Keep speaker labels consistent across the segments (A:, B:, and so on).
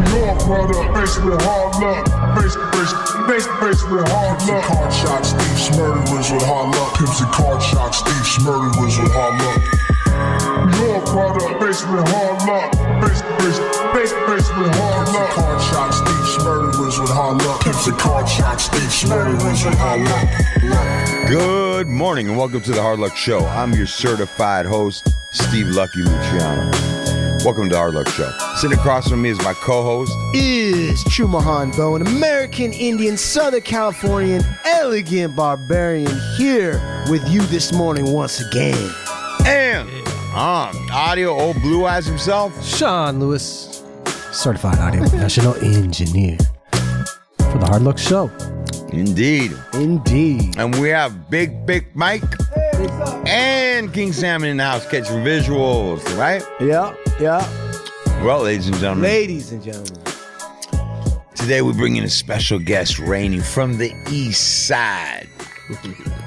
A: Your product, faced with hard luck. Faced with hard luck. Card shots, thieves, murderers with hard luck. Pimps and card shots, thieves, murderers with hard luck. Your product, faced with hard luck. Faced with hard luck. Card shots, thieves, murderers with hard luck. Pimps and card shots, thieves, murderers with hard luck.
B: Good morning and welcome to the Hard Luck Show. I'm your certified host, Steve Lucky Luciano. Welcome to the Hard Luck Show. Sitting across from me is my co-host,
C: is Chumahan Bo, an American Indian, Southern Californian, elegant barbarian, here with you this morning once again.
B: and audio old Blue Eyes himself,
C: Sean Lewis, certified audio professional engineer for the Hard Luck Show.
B: Indeed.
C: And
B: we have Big Mike and King Salmon in the house catching visuals, right?
C: Yeah.
B: Well, ladies and gentlemen, today we bring in a special guest reigning from the East Side.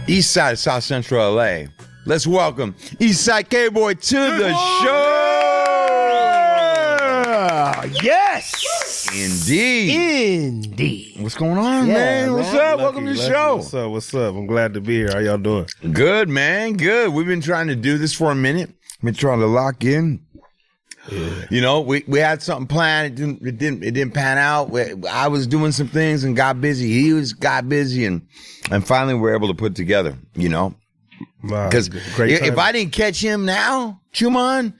B: East Side of South Central LA. Let's welcome Eastside K-BOY to the show.
C: Yes.
B: Indeed. What's going on, man? What's up? Welcome to the show.
D: What's up? I'm glad to be here. How y'all doing?
B: Good, man. Good. We've been trying to do this for a minute. Been trying to lock in. Yeah. You know, we had something planned. It didn't pan out. I was doing some things and got busy. He got busy, and finally we're able to put together. You know, because if I didn't catch him now, Chuman,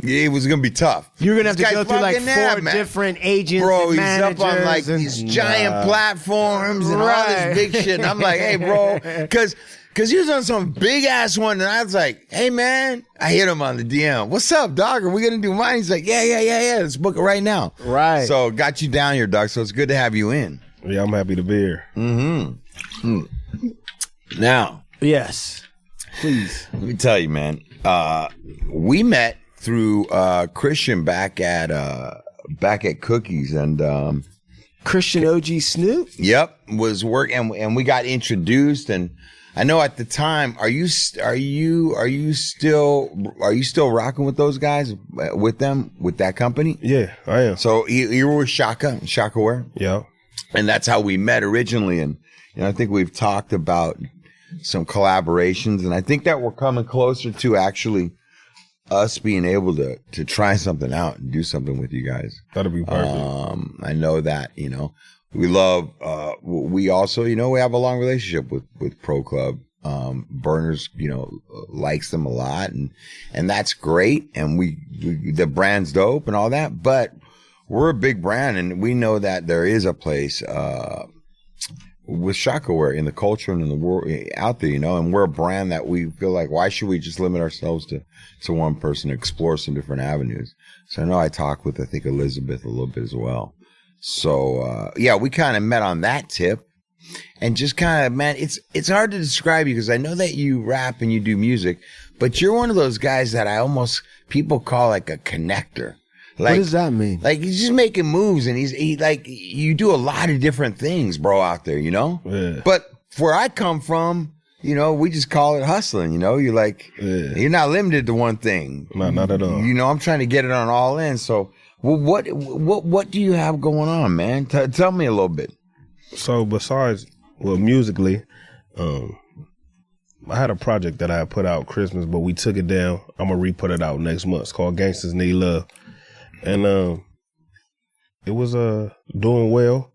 B: it was gonna be tough.
C: You're gonna have to go through like four different agents,
B: bro.
C: And
B: he's up on like these giant platforms and all this big shit. And I'm like, hey, bro, because he was on some big ass one, and I was like, hey, man, I hit him on the DM. What's up, dog? Are we gonna do mine? He's like, yeah. Let's book it right now.
C: Right.
B: So got you down here, dog. So it's good to have you in.
D: Yeah, I'm happy to be here.
B: Now,
C: yes, please.
B: Let me tell you, man. We met through Christian back at Cookies, and
C: Christian OG Snoop.
B: Yep, was working, and we got introduced. And I know at the time, are you still rocking with those guys, with that company?
D: Yeah, I am.
B: So you were with Shaka Wear?
D: Yeah.
B: And that's how we met originally. And I think we've talked about some collaborations, and I think that we're coming closer to actually us being able to try something out and do something with you guys.
D: That'll be perfect.
B: I know that, we love, we also, we have a long relationship with Pro Club. Burners, likes them a lot, and that's great. And the brand's dope and all that, but we're a big brand, and we know that there is a place, with Shaka Wear in the culture and in the world out there, and we're a brand that we feel like, why should we just limit ourselves to one person, explore some different avenues? So I know I talked with, I think, Elizabeth a little bit as well. So, we kind of met on that tip, and just kind of, man, it's hard to describe you because I know that you rap and you do music, but you're one of those guys that people call like a connector. Like,
C: what does that mean?
B: Like, he's just making moves, and you do a lot of different things, bro, out there,
D: Yeah.
B: But where I come from, we just call it hustling, you're like, You're not limited to one thing.
D: Not at all.
B: I'm trying to get it on all ends. So, what do you have going on, man? Tell me a little bit.
D: So besides, musically, I had a project that I had put out Christmas, but we took it down. I'm going to re-put it out next month. It's called Gangsters Need Love. And it was doing well.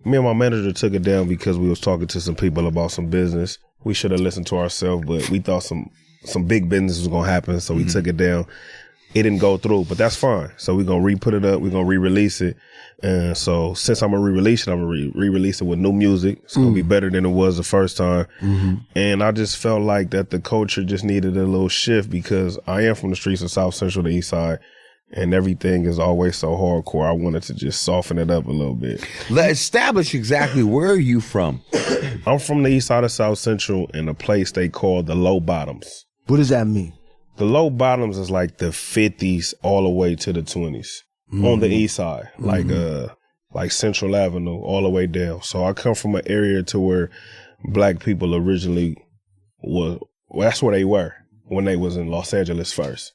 D: Me and my manager took it down because we was talking to some people about some business. We should have listened to ourselves, but we thought some big business was going to happen, so we took it down. It didn't go through, but that's fine. So we're going to re-put it up. We're going to re-release it. And so since I'm going to re-release it, I'm going to re-release it with new music. It's going to be better than it was the first time. And I just felt like that the culture just needed a little shift because I am from the streets of South Central to East Side. And everything is always so hardcore. I wanted to just soften it up a little bit.
B: Establish exactly where are you from?
D: I'm from the east side of South Central in a place they call the Low Bottoms.
C: What does that mean?
D: The Low Bottoms is like the 50s all the way to the 20s on the east side, like Central Avenue all the way down. So I come from an area to where black people originally that's where they were when they was in Los Angeles first.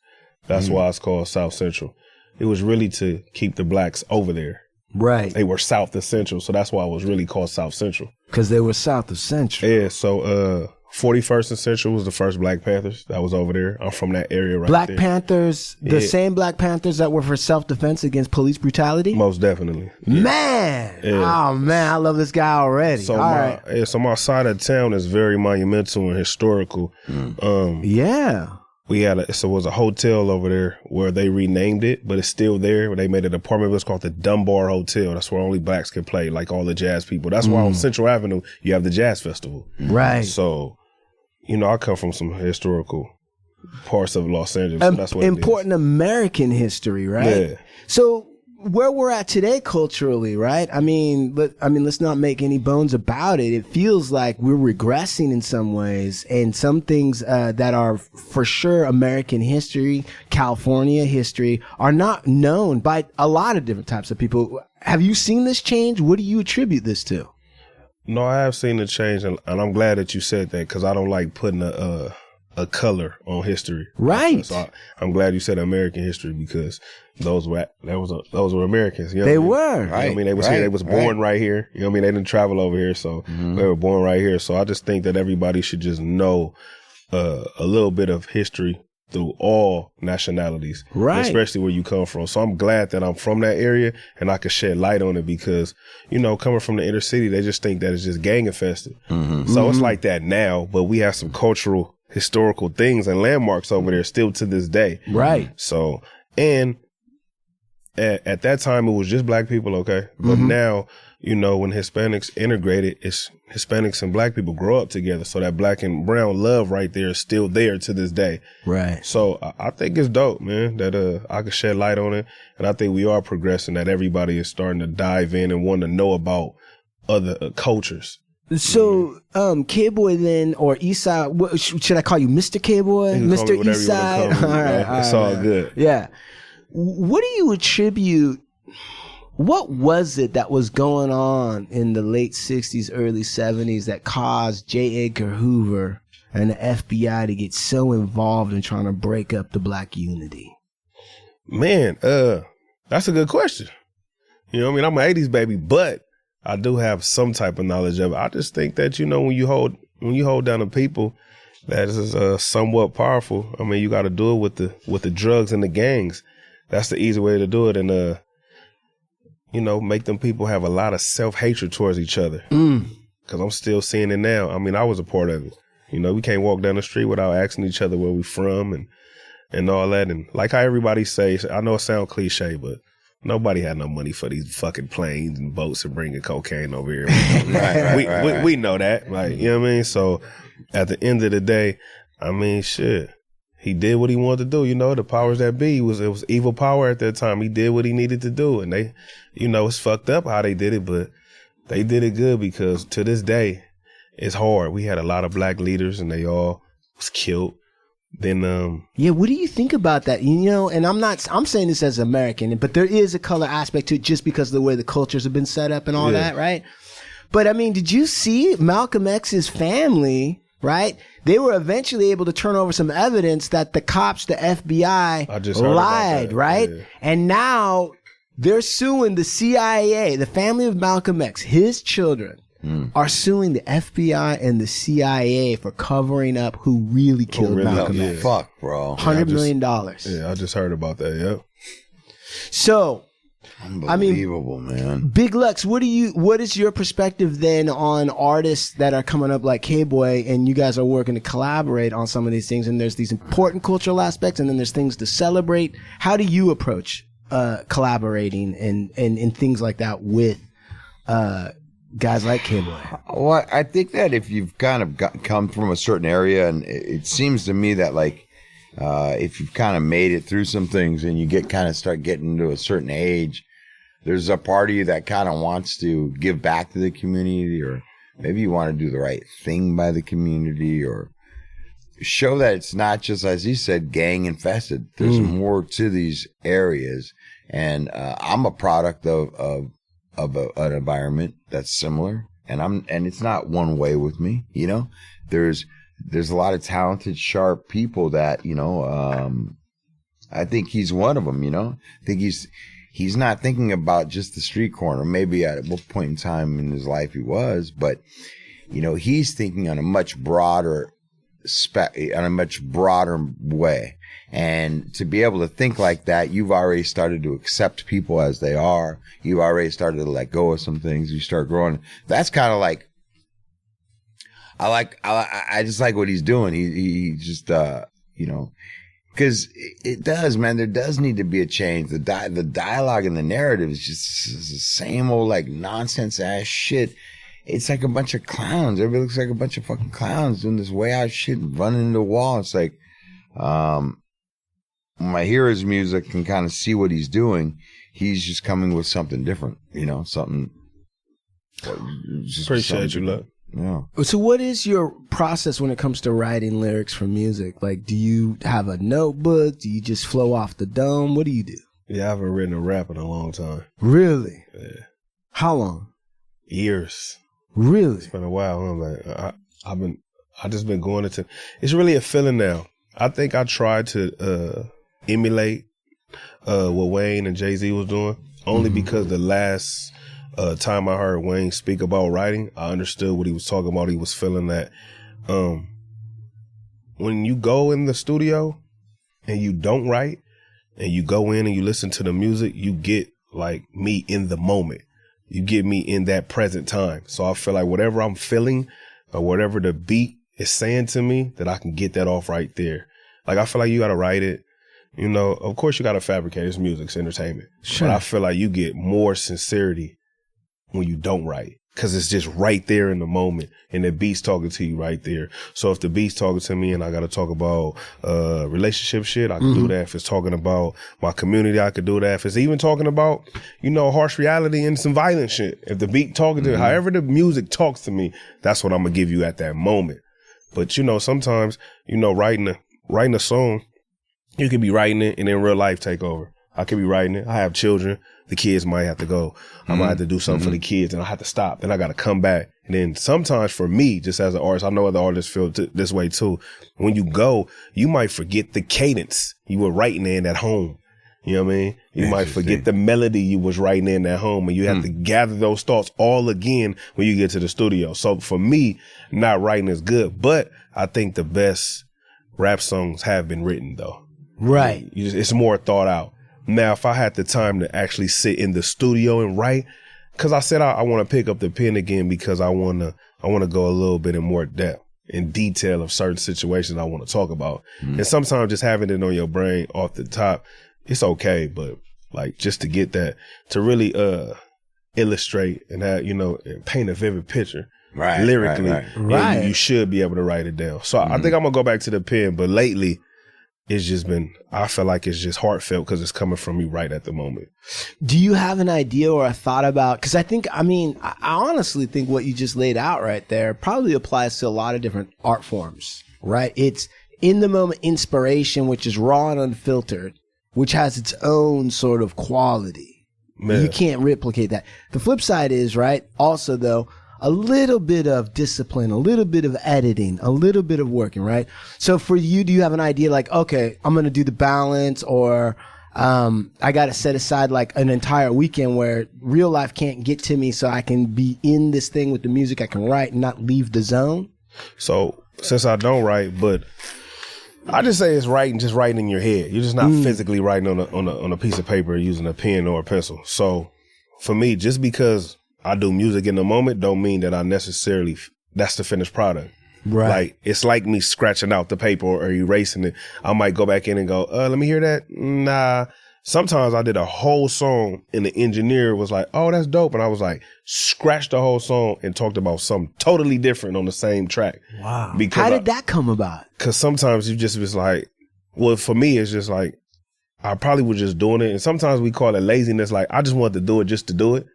D: That's why it's called South Central. it was really to keep the blacks over there.
C: Right.
D: They were South of Central, so that's why it was really called South Central.
C: Because they were south of Central.
D: Yeah, so 41st and Central was the first Black Panthers that was over there. I'm from that area right
C: Black
D: there.
C: Panthers, the
D: Yeah.
C: same Black Panthers that were for self-defense against police brutality?
D: Most definitely.
C: Man!
D: Yeah.
C: Oh, man, I love this guy already.
D: So
C: All right.
D: so my side of town is very monumental and historical.
C: Yeah.
D: It was a hotel over there where they renamed it, but it's still there. They made an apartment. It was called the Dunbar Hotel. That's where only blacks can play, like all the jazz people. That's why on Central Avenue you have the jazz festival.
C: Right.
D: So, I come from some historical parts of Los Angeles. So that's what
C: important American history, right?
D: Yeah.
C: So where we're at today culturally, right? I mean, let's not make any bones about it. It feels like we're regressing in some ways, and some things that are for sure American history, California history, are not known by a lot of different types of people. Have you seen this change? What do you attribute this to?
D: No, I have seen the change, and I'm glad that you said that, because I don't like putting a color on history.
C: Right.
D: So I'm glad you said American history, because those were Americans. You know
C: They
D: what I mean?
C: were.
D: You know what I mean? They was here. They was born right here. You know what I mean? They didn't travel over here, so they were born right here. So I just think that everybody should just know a little bit of history through all nationalities,
C: right?
D: Especially where you come from. So I'm glad that I'm from that area and I can shed light on it, because, coming from the inner city, they just think that it's just gang infested. So it's like that now, but we have some cultural, historical things and landmarks over there still to this day.
C: Right.
D: So, and at that time, it was just black people, okay? But now, when Hispanics integrated, it's Hispanics and black people grow up together. So that black and brown love right there is still there to this day.
C: Right.
D: So I think it's dope, man, that I can shed light on it. And I think we are progressing, that everybody is starting to dive in and want to know about other cultures.
C: So, K-Boy then, or Eastside, what, should I call you Mr. K-Boy? Mr. Eastside? All right.
D: It's all good.
C: Yeah. What do you attribute, what was it that was going on in the late 60s, early 70s that caused J. Edgar Hoover and the FBI to get so involved in trying to break up the black unity?
D: Man, that's a good question. I'm an 80s baby, but I do have some type of knowledge of it. I just think that, when you hold down the people that is somewhat powerful, you got to do it with the drugs and the gangs. That's the easy way to do it. And, make them people have a lot of self-hatred towards each other. Because I'm still seeing it now. I was a part of it. We can't walk down the street without asking each other where we from and all that. And like how everybody says, I know it sounds cliche, but nobody had no money for these fucking planes and boats and bringing cocaine over here. We know that. Like, you know what I mean? So at the end of the day, shit. He did what he wanted to do. The powers that be, it was evil power at that time. He did what he needed to do. And they, it's fucked up how they did it, but they did it good, because to this day, it's hard. We had a lot of black leaders and they all was killed. Then,
C: yeah, what do you think about that? And I'm saying this as American, but there is a color aspect to it just because of the way the cultures have been set up and all that, right? But did you see Malcolm X's family? Right? They were eventually able to turn over some evidence that the cops, the FBI, lied, right? Yeah. And now they're suing the CIA, the family of Malcolm X, his children are suing the FBI and the CIA for covering up who really killed Malcolm X.
B: Fuck, bro.
C: $100 million.
D: Yeah, I just heard about that, yeah.
C: So,
B: unbelievable, man.
C: Big Lex, what is your perspective then on artists that are coming up like K-Boy, and you guys are working to collaborate on some of these things, and there's these important cultural aspects, and then there's things to celebrate. How do you approach collaborating and things like that with guys like K-Boy?
B: Well, I think that if you've kind of come from a certain area, and it seems to me that if you've kind of made it through some things and you start getting to a certain age, there's a part of you that kind of wants to give back to the community, or maybe you want to do the right thing by the community, or show that it's not just, as he said, gang infested. There's more to these areas. And I'm a product of an environment that's similar, and it's not one way with me. There's a lot of talented, sharp people that I think he's one of them, you know? I think he's not thinking about just the street corner. Maybe at one point in time in his life he was, but, you know, he's thinking on a much broader way. And to be able to think like that, you've already started to accept people as they are. You've already started to let go of some things. You start growing. That's kind of like, I just like what he's doing. He just, you know, because it does, man. There does need to be a change. The dialogue and the narrative is just the same old like nonsense ass shit. It's like a bunch of clowns. Everybody looks like a bunch of fucking clowns doing this way out shit and running into the wall. It's like, when I hear his music and kind of see what he's doing, he's just coming with something different, you know, something.
D: Appreciate you, look.
B: Yeah.
C: So what is your process when it comes to writing lyrics for music? Like, do you have a notebook? Do you just flow off the dome? What do you do?
D: Yeah, I haven't written a rap in a long time.
C: Really?
D: Yeah.
C: How long?
D: Years.
C: Really?
D: It's been a while. I'm like, I just been going into, it's really a feeling now. I think I tried to emulate what Wayne and Jay-Z was doing, only because the last time I heard Wayne speak about writing, I understood what he was talking about. He was feeling that when you go in the studio and you don't write and you go in and you listen to the music, you get like me in the moment. You get me in that present time. So I feel like whatever I'm feeling or whatever the beat is saying to me, that I can get that off right there. Like, I feel like you got to write it. You know, of course you got to fabricate. It's music, it's entertainment.
C: Sure.
D: But I feel like you get more sincerity when you don't write, because it's just right there in the moment and the beat's talking to you right there. So if the beat's talking to me and I got to talk about relationship shit, I can do that. If it's talking about my community, I could do that. If it's even talking about, you know, harsh reality and some violent shit, if the beat talking to however the music talks to me, that's what I'm going to give you at that moment. But, you know, sometimes, you know, writing a song, you could be writing it and then real life take over. I could be writing it. I have children. The kids might have to go. I might have to do something for the kids and I have to stop. Then I got to come back. And then sometimes for me, just as an artist, I know other artists feel this way too. When you go, you might forget the cadence you were writing in at home. You know what I mean? You might forget the melody you was writing in at home, and you have to gather those thoughts all again when you get to the studio. So for me, not writing is good, but I think the best rap songs have been written though.
C: Right.
D: It's more thought out. Now, if I had the time to actually sit in the studio and write, because I said I want to pick up the pen again because I want to go a little bit in more depth and detail of certain situations I want to talk about. And sometimes just having it on your brain off the top, it's okay. But like just to get that, to really illustrate and have, you know, and paint a vivid picture.
B: Right,
D: lyrically,
C: right.
D: You should be able to write it down. So I think I'm gonna go back to the pen, but lately it's just been, I feel like it's just heartfelt because it's coming from me right at the moment.
C: Do you have an idea or a thought about, because I honestly think what you just laid out right there probably applies to a lot of different art forms, right? It's in the moment inspiration, which is raw and unfiltered, which has its own sort of quality. Man. You can't replicate that. The flip side is, right, also though, a little bit of discipline, a little bit of editing, a little bit of working, right? So for you, do you have an idea like, okay, I'm going to do the balance, or I got to set aside like an entire weekend where real life can't get to me so I can be in this thing with the music, I can write and not leave the zone?
D: So since I don't write, but I just say it's writing, just writing in your head. You're just not physically writing on a piece of paper using a pen or a pencil. So for me, just because I do music in the moment don't mean that I necessarily, that's the finished product. Right. Like, it's like me scratching out the paper or erasing it. I might go back in and go, let me hear that. Nah. Sometimes I did a whole song and the engineer was like, oh, that's dope. And I was like, scratch the whole song and talked about something totally different on the same track.
C: Wow.
D: Because
C: how did that come about?
D: Because sometimes you just was like, well, for me, it's just like, I probably was just doing it. And sometimes we call it laziness. Like, I just wanted to do it just to do it.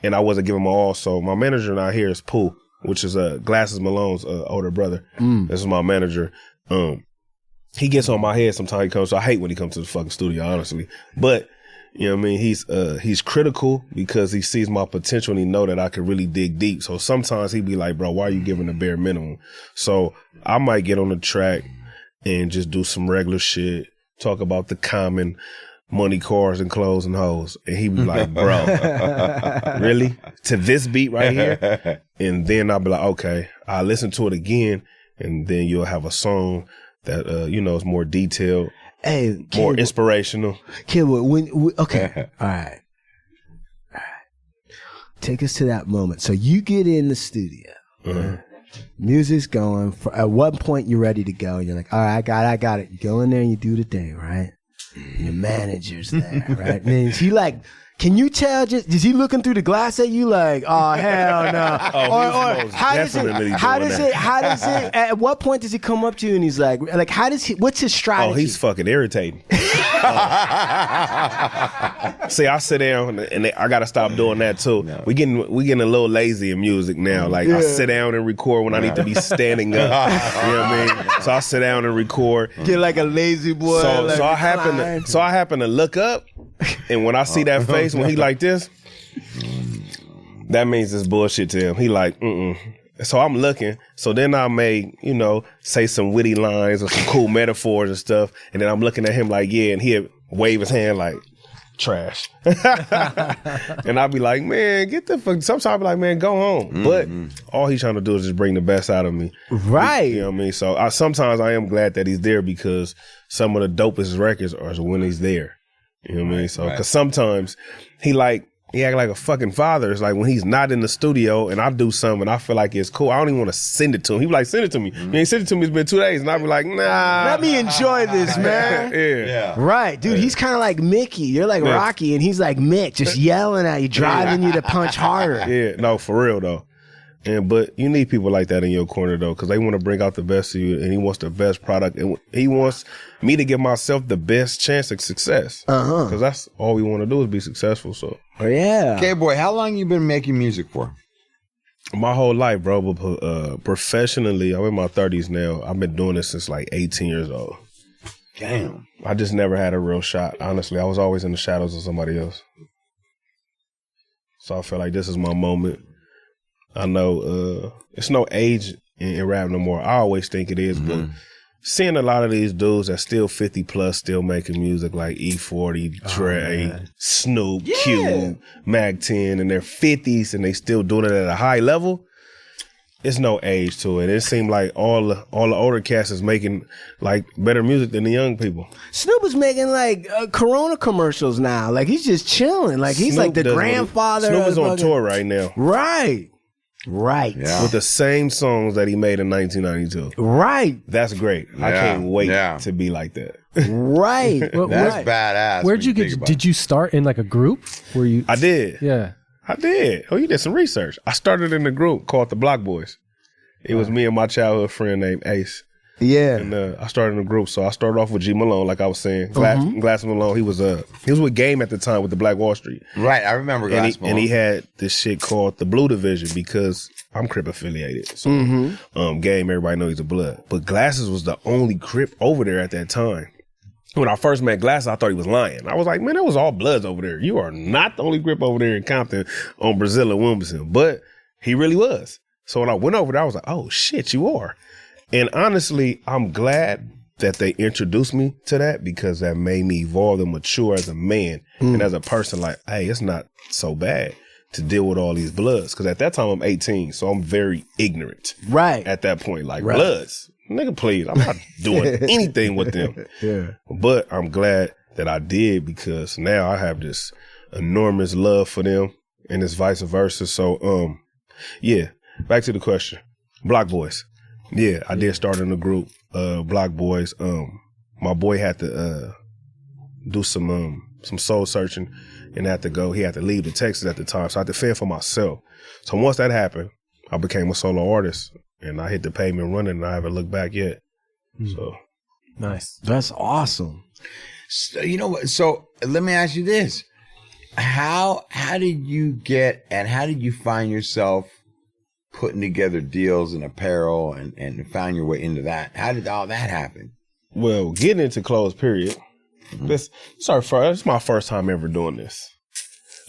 D: And I wasn't giving my all. So my manager now here is Pooh, which is Glasses Malone's older brother. This is my manager. He gets on my head sometimes he comes. So I hate when he comes to the fucking studio, honestly. But, you know what I mean? He's critical because he sees my potential and he know that I can really dig deep. So sometimes he'd be like, bro, why are you giving the bare minimum? So I might get on the track and just do some regular shit. talk about the common money, cars, and clothes and hoes. And he be like, bro, really? To this beat right here? And then I'll be like, okay, I'll listen to it again. And then you'll have a song that, is more detailed, more inspirational.
C: Kid-Boy, okay. All right. Take us to that moment. So you get in the studio. Music's going. At what point you're ready to go? You're like, all right, I got it. You go in there and you do the thing, right? Your manager's there, right? And is he like, can you tell? Is he looking through the glass at you like, oh hell no? Or how does it? At what point does he come up to you and he's like, what's his strategy?
D: Oh, he's fucking irritating. See, I sit down and I gotta stop doing that too. No. We getting a little lazy in music now. Like I sit down and record when I need to be standing up. You know what I mean? So I sit down and record.
C: Get like a lazy boy.
D: So I happen to look up, and when I see that face when he like this, that means it's bullshit to him. He like, So I'm looking. So then I may, say some witty lines or some cool metaphors and stuff. And then I'm looking at him like, yeah, and he'll wave his hand like, trash. And I'll be like, man, get the fuck. Sometimes I'll be like, man, go home. But all he's trying to do is just bring the best out of me.
C: Right.
D: You know what I mean? So sometimes I am glad that he's there because some of the dopest records are when he's there. You know what I mean? So, because sometimes he act like a fucking father. It's like when he's not in the studio and I do something and I feel like it's cool, I don't even want to send it to him. He be like, send it to me. You ain't sent it to me, it's been 2 days. And I be like, nah.
C: Let me enjoy this, man.
D: Yeah.
C: Right, dude, he's kind of like Mickey. You're like Rocky and he's like Mick, just yelling at you, driving you to punch harder.
D: Yeah, no, for real though. But you need people like that in your corner though, because they want to bring out the best of you and he wants the best product. And he wants me to give myself the best chance of success. Because that's all we want to do is be successful. So.
C: Oh, yeah.
B: K-Boy, how long you been making music for?
D: My whole life, bro. But professionally, I'm in my 30s now. I've been doing this since like 18 years old.
B: Damn.
D: I just never had a real shot. Honestly, I was always in the shadows of somebody else. So I feel like this is my moment. I know it's no age in rap no more. I always think it is, but seeing a lot of these dudes that still 50 plus still making music like E40, Dre, Snoop, Cube, Mag 10 in their 50s and they still doing it at a high level, it's no age to it. It seemed like all the older cats is making like better music than the young people.
C: Snoop is making like Corona commercials now. Like he's just chilling. Like he's
D: Snoop
C: like the grandfather.
D: Snoop is on tour right now.
C: Right.
B: Yeah.
D: With the same songs that he made in 1992.
C: Right.
D: That's great. I can't wait to be like that.
C: Right.
B: That's badass.
E: Where'd you get? Did you start in like a group? Where you?
D: I did.
E: Yeah.
D: I did. Oh, you did some research. I started in a group called the Block Boys. It was me and my childhood friend named Ace.
C: Yeah.
D: And I started in a group. So I started off with G Malone, like I was saying. Glass Malone. He was with Game at the time with the Black Wall Street.
B: Right. I remember Glass Malone.
D: And he had this shit called the Blue Division because I'm Crip affiliated. So Game, everybody knows he's a Blood. But Glasses was the only Crip over there at that time. When I first met Glasses, I thought he was lying. I was like, man, that was all Bloods over there. You are not the only Crip over there in Compton on Brazil and Wilmington. But he really was. So when I went over there, I was like, oh shit, you are. And honestly, I'm glad that they introduced me to that because that made me evolve and mature as a man and as a person. Like, hey, it's not so bad to deal with all these Bloods. Because at that time, I'm 18, so I'm very ignorant.
C: Right.
D: At that point, like, Bloods, nigga, please, I'm not doing anything with them.
C: Yeah.
D: But I'm glad that I did because now I have this enormous love for them and it's vice versa. So, yeah, back to the question. Block Boys. Yeah, I did start in the group, Block Boys. My boy had to do some soul searching and had to go. He had to leave to Texas at the time, so I had to fend for myself. So once that happened, I became a solo artist, and I hit the pavement running, and I haven't looked back yet. So
E: nice.
C: That's awesome.
B: So, you know what? So let me ask you this: how did you get and how did you find yourself putting together deals and apparel and found your way into that? How did all that happen?
D: Well, getting into clothes, period. This is my first time ever doing this.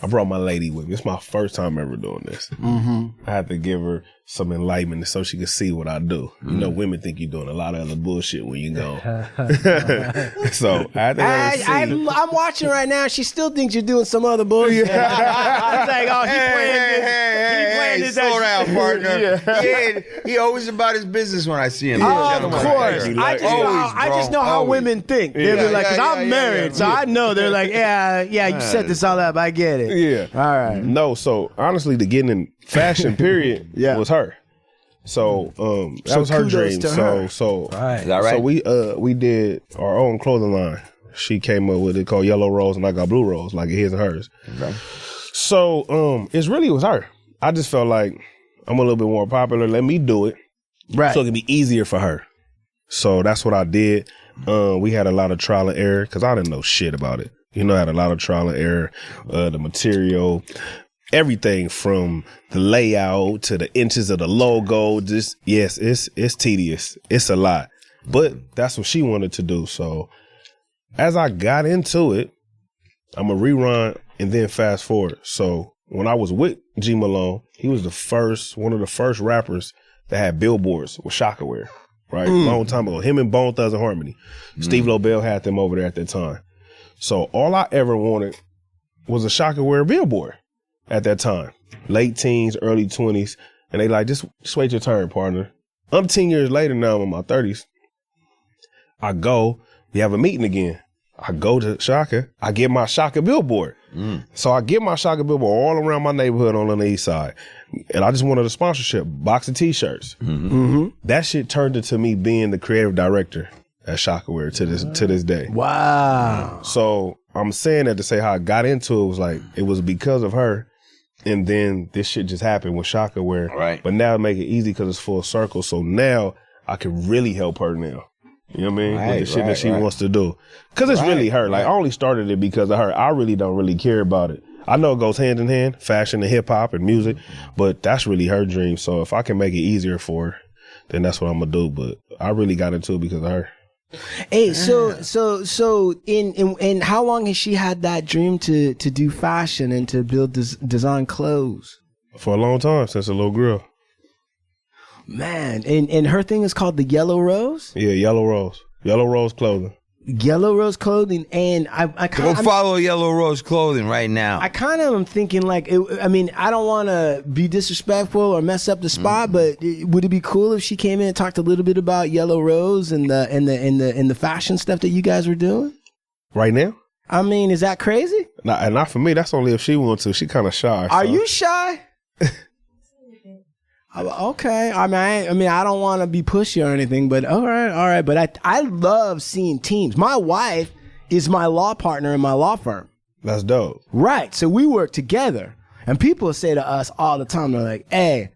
D: I brought my lady with me. It's my first time ever doing this. I had to give her some enlightenment so she could see what I do. You know, women think you're doing a lot of other bullshit when you go. So I had to let her see.
C: I'm watching right now. She still thinks you're doing some other bullshit. I was like, oh, he playing this.
B: Slow down, partner. He always about his business when I see him.
C: Of course. I just know how women think. They'll be like, because I'm married, so I know. They're like, yeah, you set this all up. I get it.
D: Yeah.
C: All right.
D: No, so honestly, the getting in fashion period was her. So that was her dream. So
B: Is that right?
D: So we did our own clothing line. She came up with it called Yellow Rose, and I got Blue Rose, like his and hers. Okay. So it really was her. I just felt like I'm a little bit more popular. Let me do it,
C: right?
D: So it can be easier for her. So that's what I did. We had a lot of trial and error because I didn't know shit about it. You know, I had a lot of trial and error, the material, everything from the layout to the inches of the logo. Just, yes, it's tedious. It's a lot. But that's what she wanted to do. So as I got into it, I'm going to rerun and then fast forward. So when I was with G Malone, he was one of the first rappers that had billboards with Shaka Wear, right? Long time ago. Him and Bone Thugs and Harmony. Steve Lobel had them over there at that time. So all I ever wanted was a Shaka Wear billboard at that time. Late teens, early 20s. And they like, just wait your turn, partner. I'm 10 years later now, I'm in my 30s. I go, we have a meeting again. I go to Shaka, I get my Shaka billboard. So I get my Shaka billboard all around my neighborhood on the east side. And I just wanted a sponsorship, box of t-shirts. That shit turned into me being the creative director at Shaka Wear to this day.
C: Wow.
D: So I'm saying that to say how I got into it was like, it was because of her. And then this shit just happened with Shaka Wear.
B: Right.
D: But now it make it easy because it's full circle. So now I can really help her now. You know what I mean? With the shit that she wants to do. Because it's really her. Like, I only started it because of her. I really don't really care about it. I know it goes hand in hand, fashion and hip hop and music, but that's really her dream. So if I can make it easier for her, then that's what I'm going to do. But I really got into it because of her.
C: Hey, so in how long has she had that dream to do fashion and to build design clothes?
D: For a long time, since a little girl.
C: Man, and her thing is called the Yellow Rose?
D: Yeah, Yellow Rose. Yellow Rose clothing.
C: Yellow Rose clothing, and I
B: go follow Yellow Rose clothing right now.
C: I kind of am thinking like, I mean, I don't want to be disrespectful or mess up the spot, but would it be cool if she came in and talked a little bit about Yellow Rose and the fashion stuff that you guys were doing
D: right now?
C: I mean, is that crazy?
D: Not for me. That's only if she wants to. She kind of shy.
C: Are you shy? Okay. I mean, I don't want to be pushy or anything, but all right. But I love seeing teams. My wife is my law partner in my law firm.
D: That's dope.
C: Right. So we work together, and people say to us all the time, they're like, "Hey,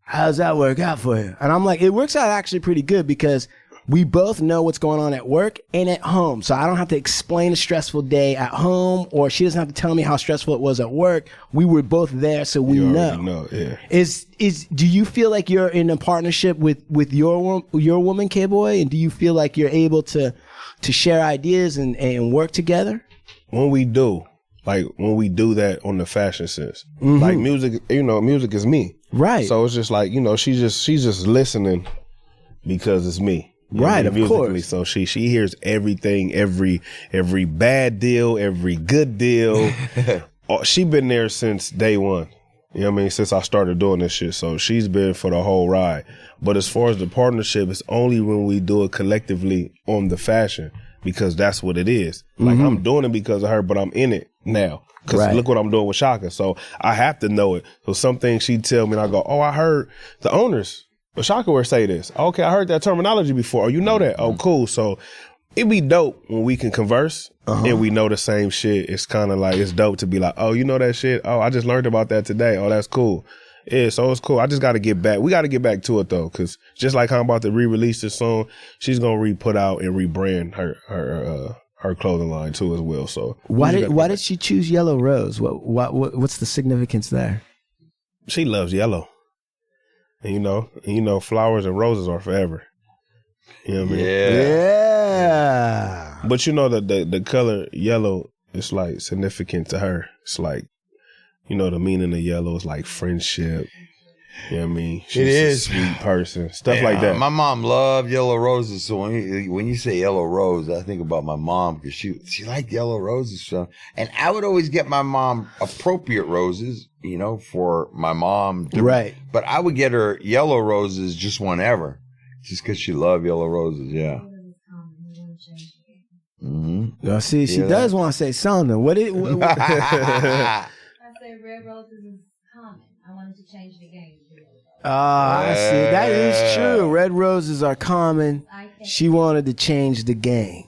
C: how's that work out for you?" And I'm like, it works out actually pretty good because we both know what's going on at work and at home. So I don't have to explain a stressful day at home, or she doesn't have to tell me how stressful it was at work. We were both there, so we know.
D: Yeah.
C: Do you feel like you're in a partnership with your woman, K-Boy? And do you feel like you're able to share ideas and work together?
D: When we do that on the fashion sense, like music, music is me.
C: Right.
D: So it's just like, she's just listening because it's me.
C: Right, of course.
D: So she hears everything, every bad deal, every good deal. She been there since day one. You know what I mean? Since I started doing this shit. So she's been for the whole ride. But as far as the partnership, it's only when we do it collectively on the fashion, because that's what it is. Like, I'm doing it because of her, but I'm in it now. Because look what I'm doing with Shaka. So I have to know it. So some things she'd tell me and I go, oh, I heard the owners but Shaka Wear say this. Okay, I heard that terminology before. Oh, you know that? Oh, cool. So it'd be dope when we can converse and we know the same shit. It's kind of like, it's dope to be like, oh, you know that shit? Oh, I just learned about that today. Oh, that's cool. Yeah, so it's cool. I just got to get back. We got to get back to it, though, because just like I'm about to re-release this song, she's going to re-put out and rebrand her clothing line, too, as well. So
C: why did she choose Yellow Rose? What's the significance there?
D: She loves yellow. And you know, flowers and roses are forever. You know what I mean?
C: Yeah.
D: But you know the color yellow is like significant to her. It's like You know, the meaning of yellow is like friendship. You know what I mean? She's
B: is.
D: a sweet person. Stuff like that.
B: My mom loved yellow roses. So when you say yellow rose, I think about my mom because she liked yellow roses. So, and I would always get my mom appropriate roses, you know, for my mom.
C: Right.
B: But I would get her yellow roses just whenever. Just because she loved yellow roses. Yeah.
C: Now, see, she does want to say something. What?
F: I say red roses is common. I wanted to change the game.
C: I see. That is true. Red roses are common. She wanted to change the game.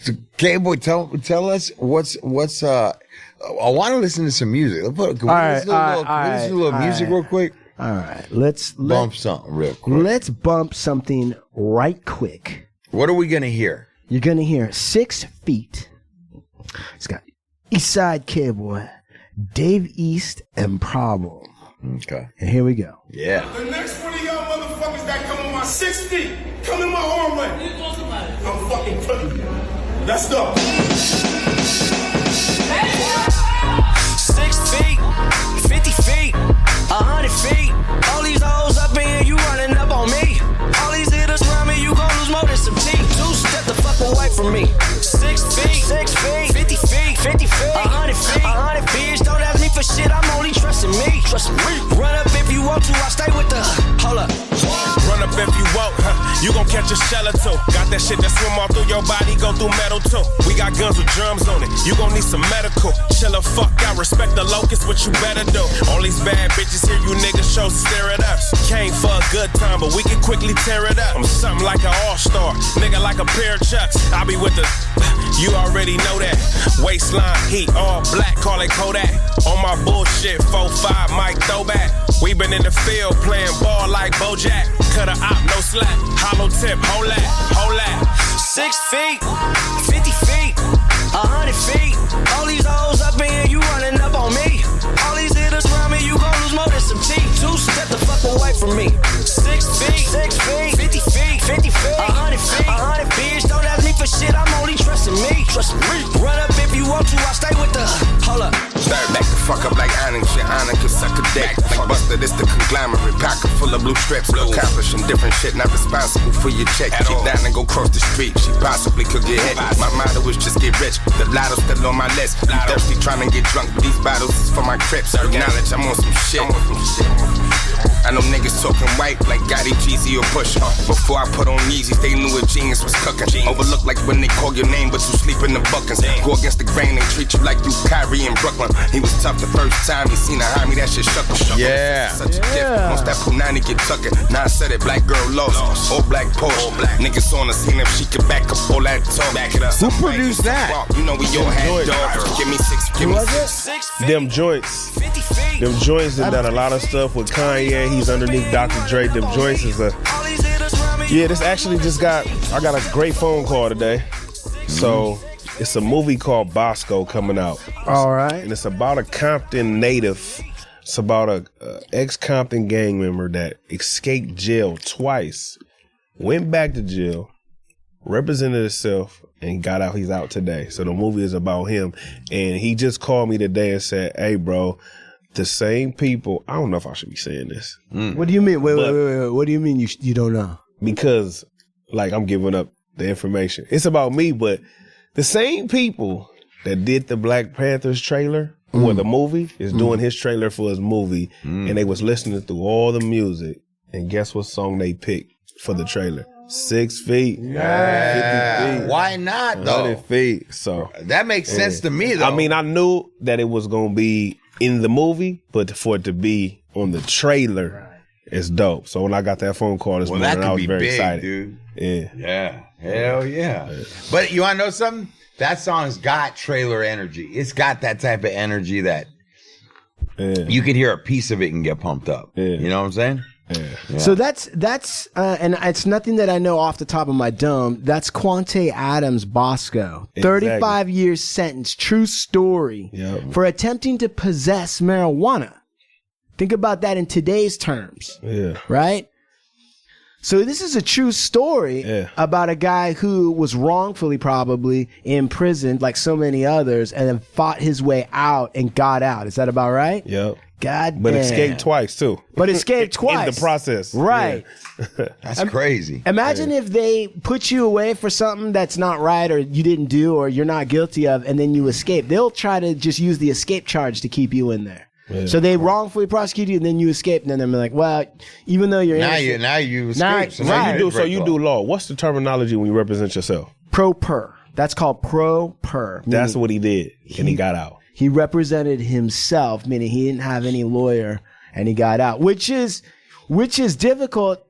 B: So, K-Boy, tell us what's. I want to listen to some music. Let's do a little music real quick.
C: All right, let's
B: bump something real quick.
C: Let's bump something right quick.
B: What are we gonna hear?
C: You're gonna hear 6 Feet. It's got Eastside K-Boy, Dave East, and Problem.
B: Okay.
C: And here we go.
B: Yeah.
A: The next one of y'all motherfuckers that come on my 6 feet, come in my arm way. I'm fucking telling you. Let's go.
G: 6 feet, 50 feet, 100 feet. All these hoes up in here, you running up on me. All these hitters around me, you gon' lose more than some teeth. 2 step the fuck away from me. 6 feet, 50 feet, 100 feet, 100 bitch. Don't ask me for shit, I'm only trusting me. Run up if you want to, I stay with the. Hold up.
H: Run up if you want, you gon' catch a shell or two. Got that shit that swim all through your body, go through metal too. We got guns with drums on it, you gon' need some medical. Chill the fuck out, respect the locust, what you better do. All these bad bitches here, you niggas show stare at us. Came for a good time, but we can quickly tear it up. I'm something like an all-star, nigga like a pair of chucks. I be with the, you already know that. Waistline heat, all black, call it Kodak. On my bullshit, 4-5, Mike throwback. We been in the field playing ball like Bojack. Cut a op, no slack. Hollow tip, whole that.
G: 6 feet, 50 feet, 100 feet. All these hoes up in here, you running up on me. All these hitters around me, you gon' lose more than some teeth. 2 step the fuck away from me. 6 feet, 50 feet, 100 feet, 100 bitch. Don't ask me for shit, I'm only trusting me. Run up if you want to, I stay with the. Hold up.
H: Start back the fuck up like Iron shit. Iron can suck a dick. Like Buster, this the conglomerate. Pocket full of blue strips. Accomplishing different shit. Not responsible for your check. Get down and go cross the street. She possibly could get hit. My motto is just get rich. The lotto's still on my list. I'm thirsty trying to get drunk, but these bottles is for my crips. Acknowledge I'm on some shit. I know niggas talking white like Gotti, Jeezy, or Pusha. Before I put on Yeezys, they knew a genius was cooking. Overlook like when they call your name, but you sleep in the buckets. Go against the grain, they treat you like you Kyrie in Brooklyn. He was tough the first time he seen a homie, that shit shook him.
B: Yeah.
H: Such a gift. Once that Punani get tucking. Now I said it, black girl lost. All black Porsche. Niggas on the scene if she could back up all that talk. Back it up.
B: Who produced that?
H: You know we all had dogs. Give me 6, give me 6.
D: Them joints. Them joints that done a lot of stuff with Kanye. He's underneath Dr. Dre. Them joints is a. Yeah, this actually I got a great phone call today. So it's a movie called Bosco coming out.
C: All right.
D: And it's about a Compton native. It's about a ex-Compton gang member that escaped jail twice, went back to jail, represented himself, and got out. He's out today. So the movie is about him. And he just called me today and said, hey, bro, the same people. I don't know if I should be saying this.
C: What do you mean? Wait. What do you mean you don't know?
D: Because, like, I'm giving up the information. It's about me, but the same people that did the Black Panthers trailer or the movie is doing his trailer for his movie, and they was listening through all the music, and guess what song they picked for the trailer? 6 feet.
B: Yeah.
D: 50 feet.
B: Why not, though?
D: 100 feet. So
B: that makes sense to me, though.
D: I mean, I knew that it was going to be in the movie, but for it to be on the trailer is dope. So when I got that phone call this morning, I was very excited.
B: Dude.
D: Yeah.
B: Yeah. Hell yeah. But you want to know something? That song's got trailer energy. It's got that type of energy that you could hear a piece of it and get pumped up.
D: Yeah.
B: You know what I'm saying?
D: Yeah.
C: So that's and it's nothing that I know off the top of my dome. That's Quante Adams Bosco. 35 years sentence. True story.
D: Yep.
C: For attempting to possess marijuana. Think about that in today's terms.
D: Yeah.
C: Right? So this is a true story about a guy who was wrongfully probably imprisoned like so many others and then fought his way out and got out. Is that about right?
D: Yep.
C: God
D: But
C: damn.
D: escaped twice too.
C: But escaped twice.
D: In the process.
C: Right.
D: Yeah.
B: That's crazy.
C: Imagine if they put you away for something that's not right or you didn't do or you're not guilty of and then you escape. They'll try to just use the escape charge to keep you in there. Yeah. So they wrongfully prosecute you and then you escape and then they're like, well, even though you're innocent.
B: Now you escape.
C: So
D: you do law. What's the terminology when you represent yourself?
C: Pro per. That's called pro per.
D: That's what he did and he got out.
C: He represented himself, meaning he didn't have any lawyer and he got out, which is difficult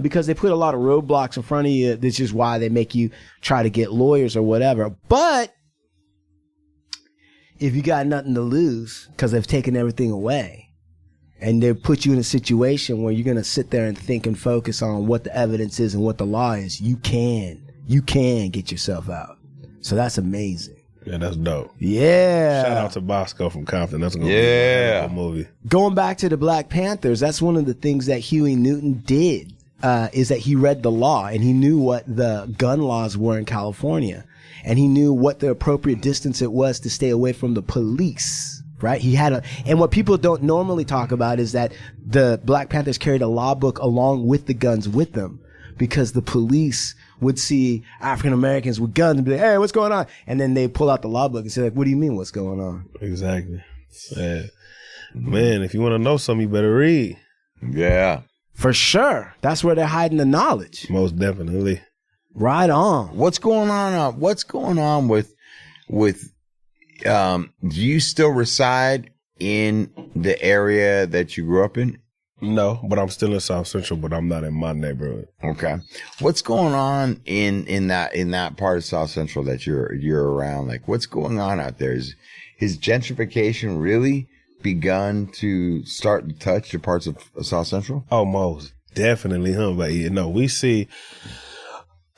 C: because they put a lot of roadblocks in front of you. This is why they make you try to get lawyers or whatever. But if you got nothing to lose because they've taken everything away and they put you in a situation where you're going to sit there and think and focus on what the evidence is and what the law is, you can get yourself out. So that's amazing.
D: Yeah, that's dope.
C: Yeah.
D: Shout out to Bosco from Compton. That's going to be a movie.
C: Going back to the Black Panthers, that's one of the things that Huey Newton did, is that he read the law and he knew what the gun laws were in California. And he knew what the appropriate distance it was to stay away from the police, right? And what people don't normally talk about is that the Black Panthers carried a law book along with the guns with them because the police would see African Americans with guns and be like, hey, what's going on? And then they pull out the law book and say, like, what do you mean what's going on?
D: Exactly. Yeah. Man, if you want to know something, you better read.
B: Yeah.
C: For sure. That's where they're hiding the knowledge.
D: Most definitely.
C: Right on.
B: What's going on? What's going on with? Do you still reside in the area that you grew up in?
D: No, but I'm still in South Central, but I'm not in my neighborhood.
B: Okay. What's going on in that part of South Central that you're around? Like, what's going on out there? Has gentrification really begun to start to touch the parts of South Central?
D: Oh, most definitely, huh? But we see.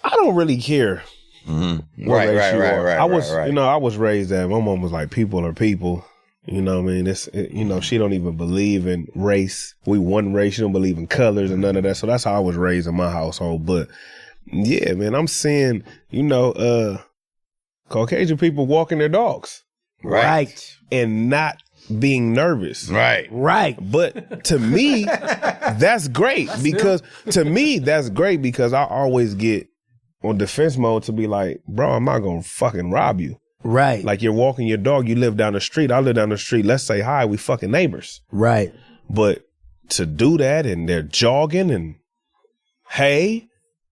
D: I don't really care.
B: Mm-hmm. Right.
D: I was raised that my mom was like, people are people. You know what I mean? She don't even believe in race. We one race. She don't believe in colors and none of that. So that's how I was raised in my household. But yeah, man, I'm seeing, Caucasian people walking their dogs.
B: Right.
D: And not being nervous.
B: Right.
D: But to me, that's great because I always get on defense mode to be like, bro, I'm not going to fucking rob you.
C: Right.
D: Like you're walking your dog, you live down the street, I live down the street, let's say hi, we fucking neighbors.
C: Right.
D: But to do that and they're jogging and hey,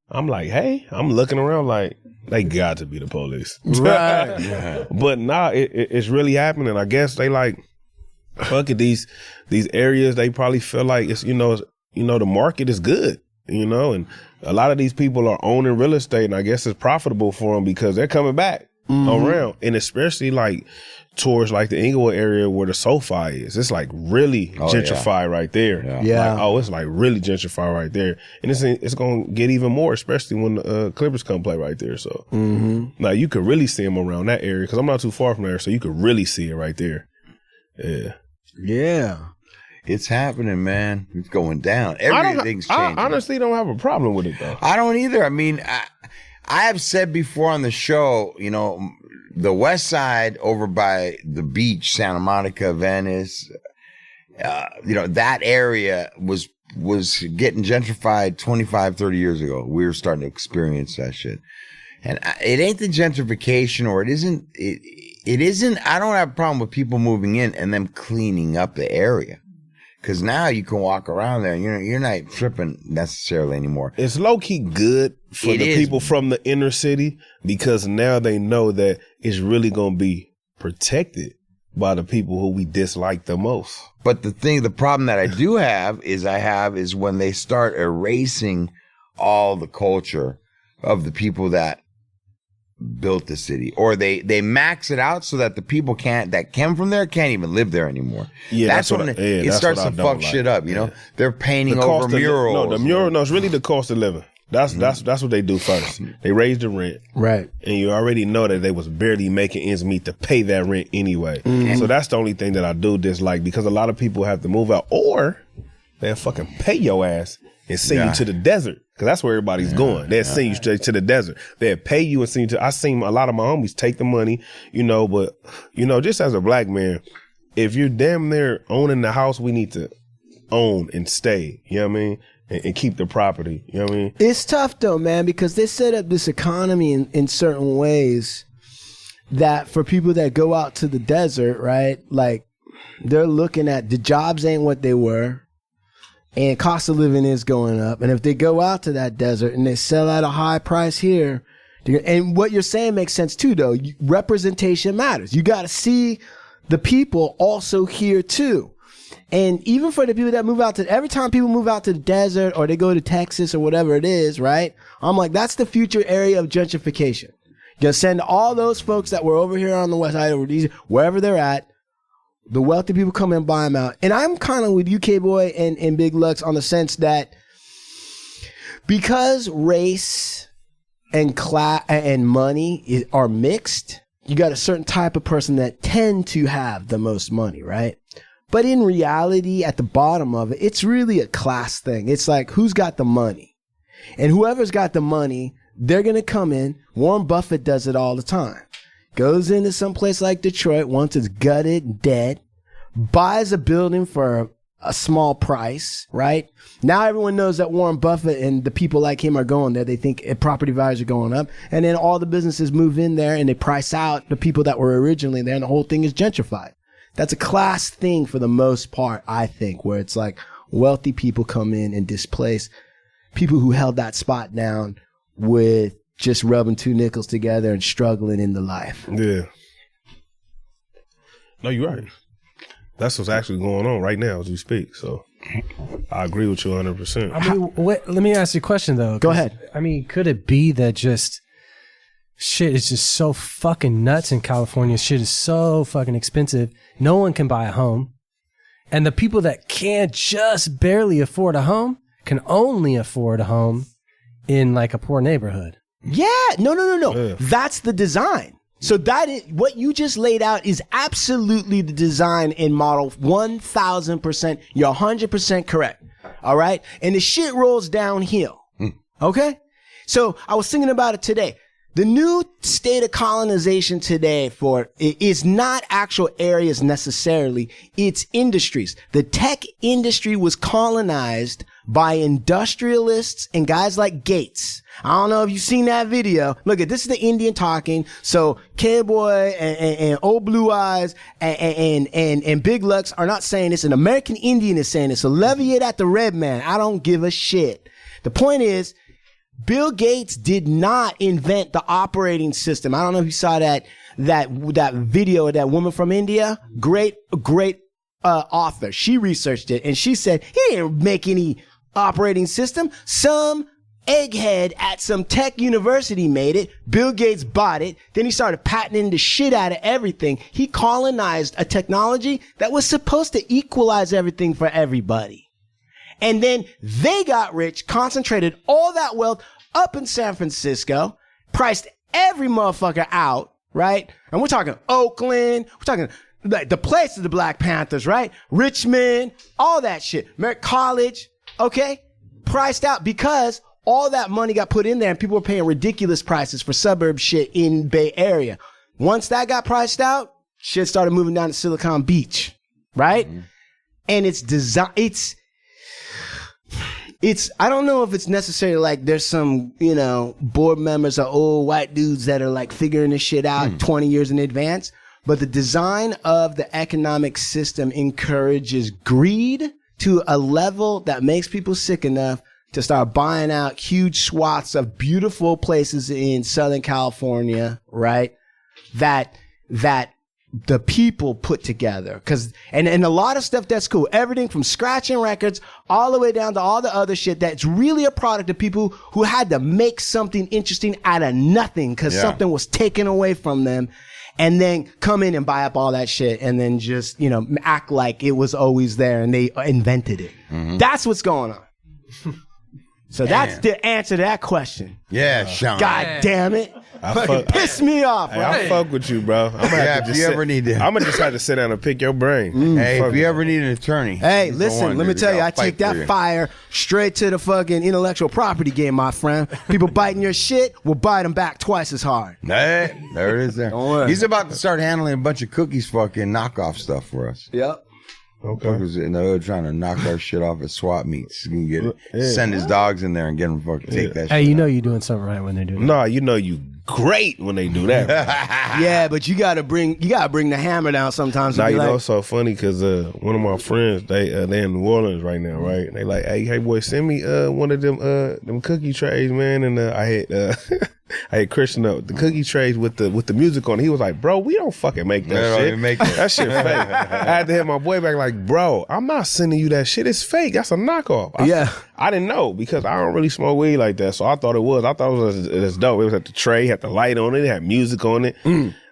D: I'm like, hey, I'm looking around like, they got to be the police.
C: Right.
B: Yeah.
D: But nah, it's really happening. I guess they like, fuck it, these areas, they probably feel like it's, the market is good, and a lot of these people are owning real estate and I guess it's profitable for them because they're coming back around. And especially like towards like the Inglewood area where the SoFi is. It's like really gentrified right there.
C: Yeah.
D: Like, it's like really gentrified right there. And it's going to get even more, especially when the Clippers come play right there. So now you could really see them around that area because I'm not too far from there. So you could really see it right there. Yeah.
C: Yeah.
B: It's happening, man. It's going down. Everything's changing.
D: I honestly don't have a problem with it, though.
B: I don't either. I mean, I have said before on the show, the West Side over by the beach, Santa Monica, Venice, that area was getting gentrified 25, 30 years ago. We were starting to experience that shit. And it ain't the gentrification or it isn't, I don't have a problem with people moving in and them cleaning up the area. Cause now you can walk around there and you're not tripping necessarily anymore.
D: It's low key good for the people from the inner city because now they know that it's really going to be protected by the people who we dislike the most.
B: But the problem that I do have is when they start erasing all the culture of the people that built the city, or they max it out so that the people that came from there can't even live there anymore.
D: Yeah,
B: that's when it starts to fuck shit up. They're painting over murals.
D: It's really the cost of living. That's what they do first. They raise the rent,
C: right?
D: And you already know that they was barely making ends meet to pay that rent anyway. So that's the only thing that I do dislike because a lot of people have to move out, or they'll fucking pay your ass and send you to the desert. Cause that's where everybody's going. They'll send you straight to the desert. They'll pay you and send you to, I seen a lot of my homies take the money, but just as a black man, if you're damn near owning the house, we need to own and stay, you know what I mean? And keep the property, you know what I mean?
C: It's tough though, man, because they set up this economy in certain ways that for people that go out to the desert, right? Like they're looking at the jobs ain't what they were. And cost of living is going up. And if they go out to that desert and they sell at a high price here, and what you're saying makes sense too, though. Representation matters. You got to see the people also here too. And even for the people that move out every time people move out to the desert or they go to Texas or whatever it is, right? I'm like, that's the future area of gentrification. You're going to send all those folks that were over here on the west side, wherever they're at, the wealthy people come and buy them out. And I'm kind of with you, K-Boy and Big Lux, on the sense that because race and class and money are mixed, you got a certain type of person that tend to have the most money, right? But in reality, at the bottom of it, it's really a class thing. It's like, who's got the money? And whoever's got the money, they're going to come in. Warren Buffett does it all the time. Goes into some place like Detroit once it's gutted, dead, buys a building for a small price, right? Now everyone knows that Warren Buffett and the people like him are going there. They think property values are going up. And then all the businesses move in there and they price out the people that were originally there and the whole thing is gentrified. That's a class thing for the most part, I think, where it's like wealthy people come in and displace people who held that spot down with just rubbing two nickels together and struggling in the life.
D: Yeah. No, you're right. That's what's actually going on right now as we speak. So I agree with you 100%.
E: I mean, let me ask you a question though.
C: Go ahead.
E: I mean, could it be that just shit is just so fucking nuts in California? Shit is so fucking expensive. No one can buy a home. And the people that can't just barely afford a home can only afford a home in like a poor neighborhood.
C: Yeah, no.
D: Yeah.
C: That's the design. So that is what you just laid out is absolutely the design in model 1,000%. You're 100% correct. All right. And the shit rolls downhill. Okay. So I was thinking about it today. The new state of colonization today is not actual areas necessarily. It's industries. The tech industry was colonized by industrialists and guys like Gates. I don't know if you've seen that video. Look at this is the Indian talking. So K-Boy and Old Blue Eyes and Big Lux are not saying this. An American Indian is saying this. So leviate at the red man. I don't give a shit. The point is, Bill Gates did not invent the operating system. I don't know if you saw that video of that woman from India. Great author. She researched it and she said he didn't make any operating system. Some egghead at some tech university made it. Bill Gates bought it. Then he started patenting the shit out of everything. He colonized a technology that was supposed to equalize everything for everybody. And then they got rich, concentrated all that wealth up in San Francisco, priced every motherfucker out, right? And we're talking Oakland, we're talking like the place of the Black Panthers, right? Richmond, all that shit. Merritt College, okay? Priced out because all that money got put in there and people were paying ridiculous prices for suburb shit in Bay Area. Once that got priced out, shit started moving down to Silicon Beach, right? Mm-hmm. And it's I don't know if it's necessarily like there's some, board members or old white dudes that are like figuring this shit out 20 years in advance. But the design of the economic system encourages greed to a level that makes people sick enough to start buying out huge swaths of beautiful places in Southern California, right? That the people put together. And a lot of stuff that's cool. Everything from scratching records all the way down to all the other shit that's really a product of people who had to make something interesting out of nothing because something was taken away from them. And then come in and buy up all that shit and then just, act like it was always there and they invented it. Mm-hmm. That's what's going on. So that's the answer to that question.
B: Yeah, Sean.
C: God damn it. Piss me off, bro.
D: I fuck with you, bro. I'm gonna have to
B: if you ever need to,
D: I'm gonna just have to sit down and pick your brain.
B: hey, if you ever need an attorney,
C: Hey, listen, let me tell you, I take that fire straight to the fucking intellectual property game, my friend. People biting your shit, we'll bite them back twice as hard.
B: Hey, there it is. There.
C: Don't worry.
B: He's about to start handling a bunch of cookies, fucking knockoff stuff for us.
C: Yep.
D: Okay.
B: Fuckers in the hood trying to knock our shit off at swap meets. He can get it. Send his dogs in there and get them fucking take that.
E: Hey,
B: shit
E: you know
B: out.
E: you're doing something right when they do that.
D: No, you know you great when they do that.
C: Yeah, but you gotta bring the hammer down sometimes.
D: Now
C: To be
D: you
C: like,
D: know it's so funny because one of my friends they in New Orleans right now, right? And they like, hey boy, send me one of them cookie trays, man. And I had I had Christian up the cookie trays with the music on. He was like, bro, we don't fucking make that shit. That shit fake. I had to hit my boy back like, bro, I'm not sending you that shit. It's fake. That's a knockoff. I didn't know because I don't really smoke weed like that. So I thought it was. I thought it was dope. It was at the tray, had the light on it, had music on it.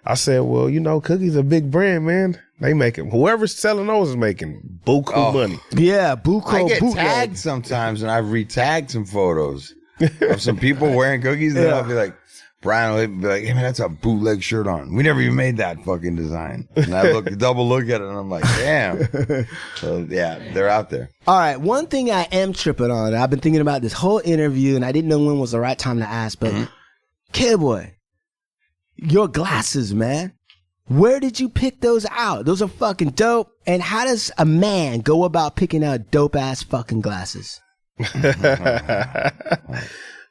D: I said, well, you know, Cookie's a big brand, man. They making whoever's selling those is making buku money.
C: Yeah, buku.
B: I get
C: bootleg.
B: tagged sometimes, and I've retagged some photos of some people wearing cookies, and I'll be like, Brian will be like, hey man, that's a bootleg shirt on. We never even made that fucking design. And I double look at it, and I'm like, damn. So yeah, they're out there.
C: All right, one thing I am tripping on, I've been thinking about this whole interview, and I didn't know when was the right time to ask, but K-Boy, your glasses, man. Where did you pick those out? Those are fucking dope. And how does a man go about picking out dope ass fucking glasses?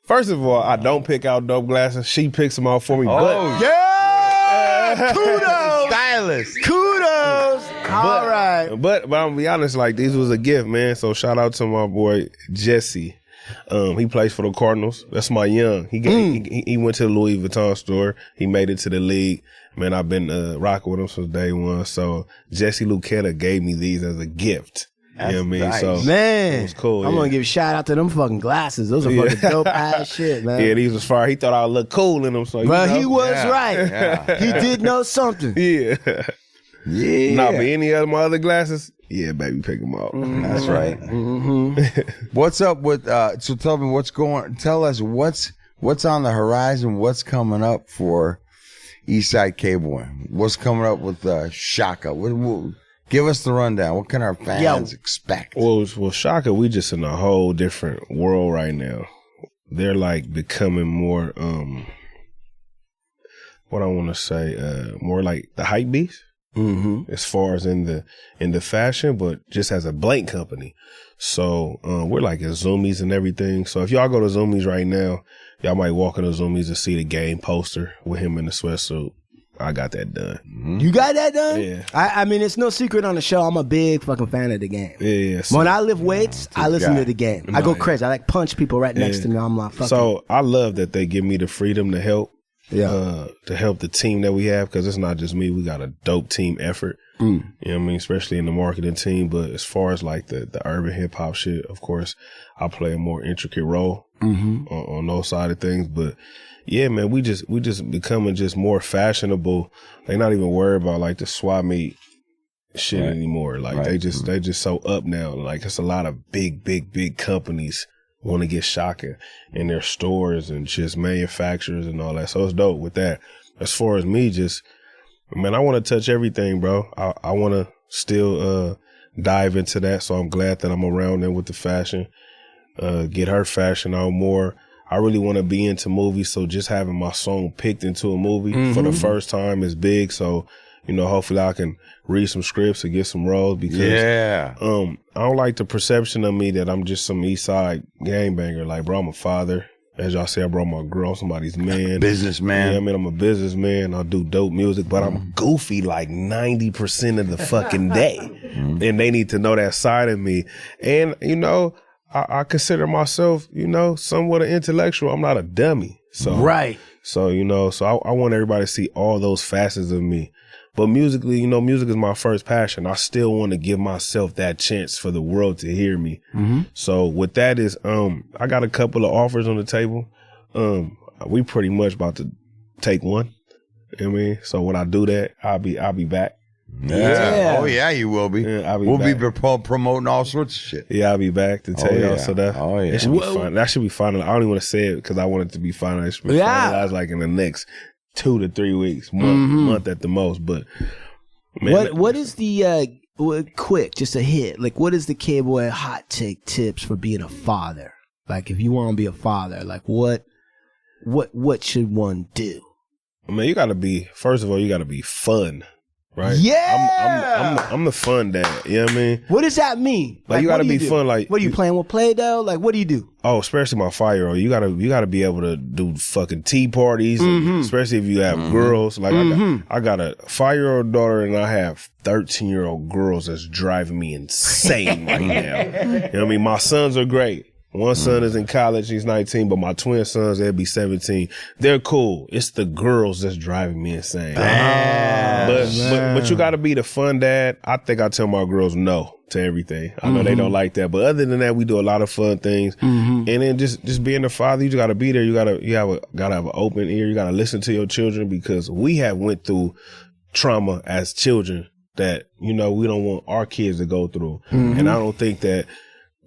D: First of all, I don't pick out dope glasses. She picks them out for me. But
C: Yeah! Kudos!
B: Stylist.
C: Kudos! All right.
D: But I'm gonna be honest, like this was a gift, man. So shout out to my boy Jesse. He plays for the Cardinals. That's my young. He went to the Louis Vuitton store. He made it to the league. Man, I've been rocking with him since day one. So Jesse Lucetta gave me these as a gift. You know what I mean?
B: Nice.
D: So
C: Man,
D: it was cool.
C: I'm gonna give a shout out to them fucking glasses. Those are fucking dope ass shit, man.
D: Yeah, these was fire. He thought I would look cool in them. So
C: But he was right.
B: Yeah.
C: He did know something.
D: Yeah.
B: Yeah.
D: Nah, but any of my other glasses, yeah, baby, pick them out.
B: That's right. What's up with so tell me tell us what's on the horizon, what's coming up for Eastside K-BOY? What's coming up with Shaka? Give us the rundown. What can our fans expect?
D: Well, Shaka, we just in a whole different world right now. They're like becoming more what I want to say, more like the hype beast. As far as in the fashion, but just as a blank company. So we're like at Zoomies and everything. So if y'all go to Zoomies right now, y'all might walk into Zoomies and see the game poster with him in the sweatsuit. I got that done.
C: You got that done?
D: Yeah.
C: I mean, it's no secret on the show. I'm a big fucking fan of the game.
D: Yeah. So,
C: When I lift weights, I listen to the game. I go
D: Nice.
C: crazy. I like punch people right next to me. I'm like, fuck
D: So I love that they give me the freedom to help.
C: Yeah.
D: To help the team that we have, because it's not just me. We got a dope team effort. You know what I mean? Especially in the marketing team. But as far as like the urban hip hop shit, of course, I play a more intricate role on those side of things. But yeah, man, we just becoming just more fashionable. They not even worried about like the swap meet shit anymore. Like they just so up now. Like it's a lot of big companies want to get Shaka in their stores and just manufacturers and all that. So it's dope with that. As far as me, man, I want to touch everything, bro. I want to still dive into that. So I'm glad that I'm around them with the fashion, get her fashion on more. I really want to be into movies. So just having my song picked into a movie for the first time is big. So, you know, hopefully I can read some scripts and get some roles because I don't like the perception of me that I'm just some Eastside gangbanger. Like, bro, I'm a father. As y'all say, I brought my girl, somebody's man.
B: Businessman.
D: Yeah, I mean, I'm a businessman. I do dope music, but I'm goofy like 90% of the fucking day. And they need to know that side of me. And, you know, I consider myself, you know, somewhat an intellectual. I'm not a dummy. So, So, you know, so I want everybody to see all those facets of me. But musically, you know, music is my first passion. I still want to give myself that chance for the world to hear me. So with that is, I got a couple of offers on the table. We pretty much about to take one. You know what I mean? So when I do that, I'll be back.
B: Yeah. Oh yeah, you will be.
D: Yeah, I'll be
B: we'll
D: back.
B: be promoting all sorts of shit.
D: Yeah, I'll be back to tell y'all.
B: yeah.
D: So that, it should be fun. That should be fun. I don't even want to say it because I want it to be finalized. It should be finalized like in the next 2 to 3 weeks, month at the most. But man,
C: what is the quick, just a hit? Like, what is the K-Boy hot take tips for being a father? Like, if you want to be a father, like what should one do?
D: I mean, you got to be. First of all, you got to be fun. Right?
C: Yeah,
D: I'm the fun dad. You know what I mean?
C: What does that mean?
D: Like you gotta be fun. Like,
C: what are you playing with Play-Doh? Like, what do you do?
D: Oh, especially my 5-year-old. You gotta be able to do fucking tea parties, especially if you have girls. Like I got a 5-year-old daughter and I have 13-year-old girls that's driving me insane right now. You know what I mean? My sons are great. One son is in college, he's 19, but my twin sons, they'll be 17. They're cool. It's the girls that's driving me insane. But you gotta be the fun dad. I think I tell my girls no to everything. I know they don't like that, but other than that, we do a lot of fun things. And then just being the father, you just gotta be there. You gotta have an open ear. You gotta listen to your children because we have went through trauma as children that, we don't want our kids to go through. And I don't think that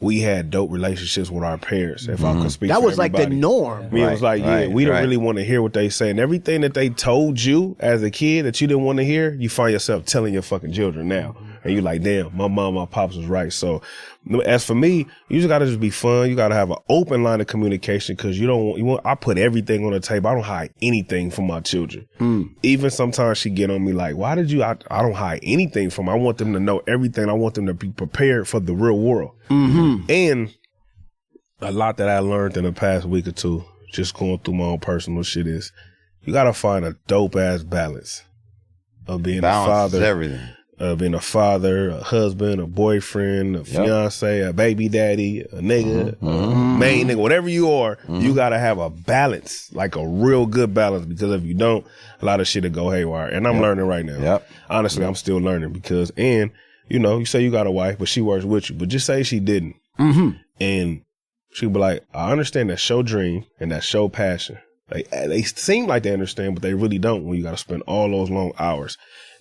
D: we had dope relationships with our parents. If I could speak,
C: that
D: for
C: was
D: everybody.
C: like the norm.
D: It was like, we don't really want to hear what they say, and everything that they told you as a kid that you didn't want to hear, you find yourself telling your fucking children now, and you're like, damn, my mom, my pops was right. So, as for me, you just gotta just be fun. You gotta have an open line of communication because you want. I put everything on the table. I don't hide anything from my children. Even sometimes she get on me like, why did you? I don't hide anything from them. I want them to know everything. I want them to be prepared for the real world. And a lot that I learned in the past week or two, just going through my own personal shit, is you gotta find a dope ass balance of being a father,
B: everything.
D: Being a father, a husband, a boyfriend, a fiance, a baby daddy, a nigga, a main nigga, whatever you are, you gotta have a balance, like a real good balance, because if you don't, a lot of shit will go haywire. And I'm learning right now. Honestly, I'm still learning because, and you say you got a wife, but she works with you, but just say she didn't. And she'd be like, I understand that's your dream and that's your passion. Like, they seem like they understand, but they really don't when you got to spend all those long hours.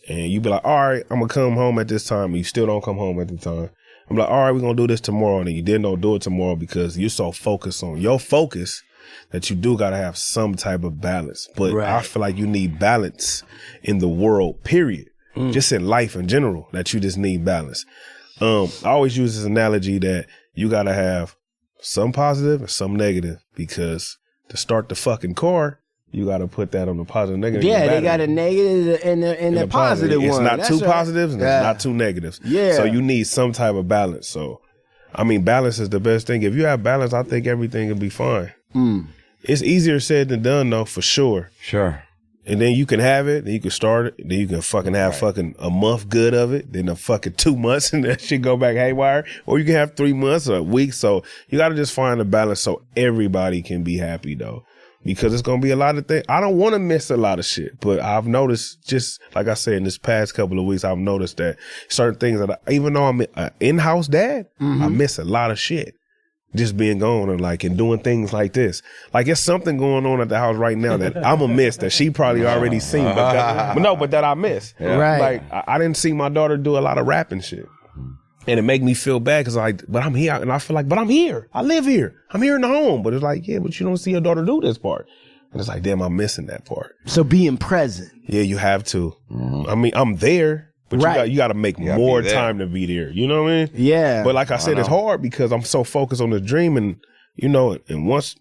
D: And you be like, all right, I'm going to come home at this time. And you still don't come home at the time. I'm like, all right, we're going to do this tomorrow. And you didn't do it tomorrow because you're so focused on your focus that you do got to have some type of balance. But I feel like you need balance in the world, period. Just in life in general, that you just need balance. I always use this analogy that you got to have some positive and some negative, because to start the fucking car, you got to put that on the positive and negative.
C: Yeah, they got a negative and a positive one.
D: It's not
C: That's
D: two
C: right.
D: positives and it's not two negatives.
C: Yeah.
D: So you need some type of balance. So, I mean, balance is the best thing. If you have balance, I think everything will be fine. It's easier said than done, though, for sure.
B: Sure.
D: And then you can have it, then you can start it, then you can fucking have fucking a month good of it, then a fucking 2 months and that shit go back haywire. Or you can have 3 months or a week. So you got to just find a balance so everybody can be happy, though. Because it's going to be a lot of things. I don't want to miss a lot of shit, but I've noticed, just like I said, in this past couple of weeks, I've noticed that certain things that even though I'm an in-house dad, I miss a lot of shit. Just being gone and doing things like this. Like, it's something going on at the house right now that I'm a miss that she probably already seen, but that I miss.
C: Right.
D: Like, I didn't see my daughter do a lot of rapping shit. And it made me feel bad because but I'm here. And I feel like, but I'm here. I live here. I'm here in the home. But it's like, yeah, but you don't see your daughter do this part. And it's like, damn, I'm missing that part.
C: So being present.
D: Yeah, you have to. I mean, I'm there. But you got to make more time to be there. You know what I mean?
C: Yeah.
D: But like I said, it's hard because I'm so focused on this dream, and and once,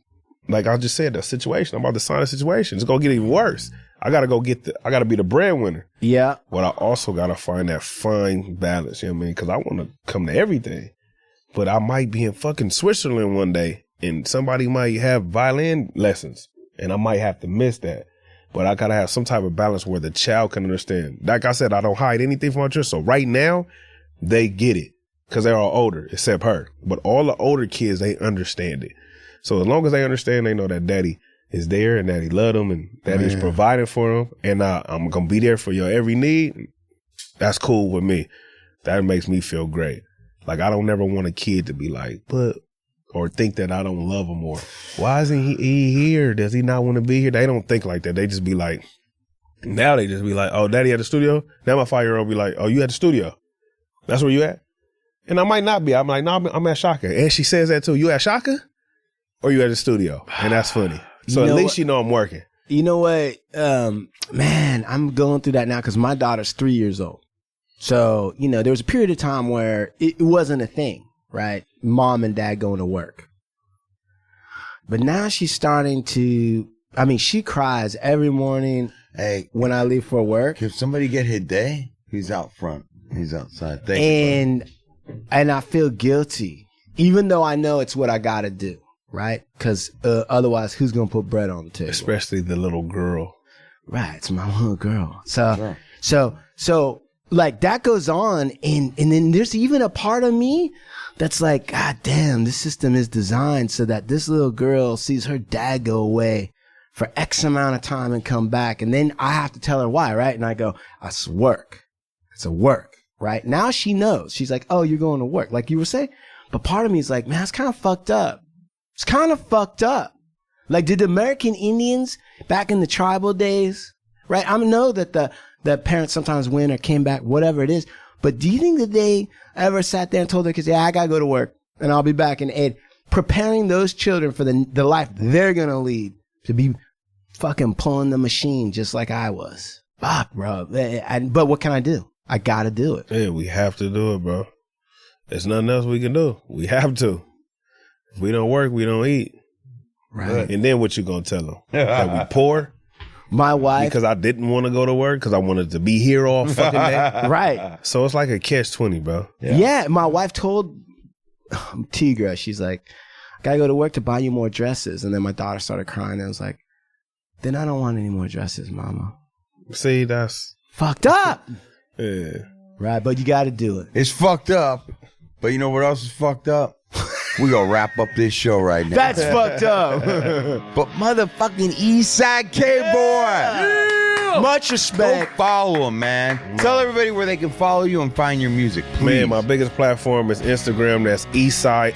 D: like I just said, the situation, I'm about to sign a situation. It's gonna get even worse. I gotta I gotta be the breadwinner.
C: Yeah.
D: But I also gotta find that fine balance. You know what I mean? Because I want to come to everything, but I might be in fucking Switzerland one day, and somebody might have violin lessons, and I might have to miss that. But I gotta have some type of balance where the child can understand. Like I said, I don't hide anything from my children. So right now, they get it because they're all older, except her. But all the older kids, they understand it. So as long as they understand, they know that daddy is there and daddy love them and daddy's providing for them. And I'm gonna be there for your every need. That's cool with me. That makes me feel great. Like, I don't never want a kid to be like, or think that I don't love him, or why isn't he here? Does he not want to be here? They don't think like that. They just be like, Now they just be like, oh, daddy at the studio? Now my 5-year-old be like, oh, you at the studio? That's where you at? And I might not be. I'm like, no, I'm at Shaka. And she says that too. You at Shaka? Or you at the studio? And that's funny. So at least you know I'm working.
C: You know what? Man, I'm going through that now because my daughter's 3 years old. So, there was a period of time where it wasn't a thing, right? Mom and dad going to work. But now she's starting to, she cries every morning.
B: Hey,
C: when I leave for work.
B: Can somebody get Hidday? He's out front. He's outside. Thank you.
C: And I feel guilty, even though I know it's what I got to do, right? Because otherwise, who's going to put bread on the table?
D: Especially the little girl.
C: Right. It's my little girl. So like that goes on. And then there's even a part of me that's like, God damn, this system is designed so that this little girl sees her dad go away for X amount of time and come back. And then I have to tell her why, right? And I go, it's work. It's a work, right? Now she knows. She's like, oh, you're going to work, like you were saying. But part of me is like, man, it's kind of fucked up. It's kind of fucked up. Like, did the American Indians back in the tribal days, right? I know that the parents sometimes win or came back, whatever it is. But do you think that they ever sat there and told their kids, yeah, I got to go to work and I'll be back in 8, preparing those children for the life they're going to lead? To be fucking pulling the machine just like I was. Fuck, bro. But what can I do? I gotta do it.
D: Yeah, we have to do it, bro. There's nothing else we can do. We have to. If we don't work, we don't eat.
C: Right.
D: And then what you gonna tell them? That we poor?
C: My wife.
D: Because I didn't want to go to work because I wanted to be here all fucking day.
C: Right.
D: So it's like a catch-20, bro.
C: Yeah, my wife told Tigra, she's like, I gotta go to work to buy you more dresses. And then my daughter started crying and I was like, then I don't want any more dresses, mama.
D: See, that's
C: fucked up.
D: Yeah.
C: Right, but you gotta do it.
B: It's fucked up. But you know what else is fucked up? We gonna wrap up this show right now.
C: That's fucked up.
B: But motherfucking Eastside K-BOY.
C: Much respect.
B: Go follow him, man. Tell everybody where they can follow you and find your music, please.
D: Man, my biggest platform is Instagram. That's Eastside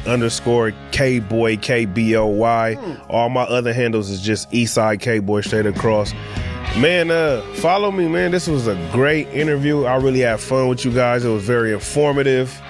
D: _K-BOY, K-B-O-Y. All my other handles is just Eastside K-BOY straight across. Man, follow me, man. This was a great interview. I really had fun with you guys. It was very informative.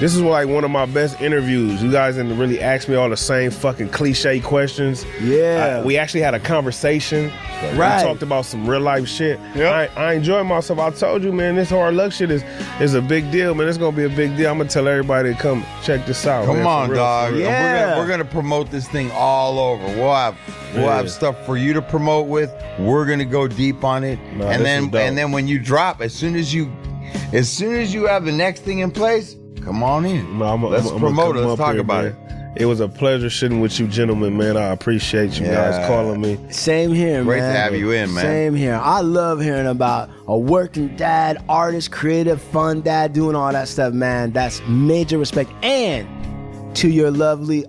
D: This is like one of my best interviews. You guys didn't really ask me all the same fucking cliche questions.
C: Yeah.
D: We actually had a conversation.
C: Right.
D: We talked about some real life shit.
B: Yep.
D: I enjoyed myself. I told you, man, this hard luck shit is a big deal, man. It's going to be a big deal. I'm going to tell everybody to come check this out.
B: Come
D: man,
B: on, dog.
D: for real.
B: Yeah. We're gonna promote this thing all over. We'll have stuff for you to promote with. We're gonna go deep on it.
D: No,
B: and then when you drop, as soon as you have the next thing in place, come on in.
D: No,
B: Let's promote it. Let's talk about it.
D: It was a pleasure sitting with you gentlemen, man. I appreciate you guys calling me.
C: Same here,
B: Great
C: man.
B: to have you in, man.
C: Same here. I love hearing about a working dad, artist, creative, fun dad, doing all that stuff, man. That's major respect. And to your lovely,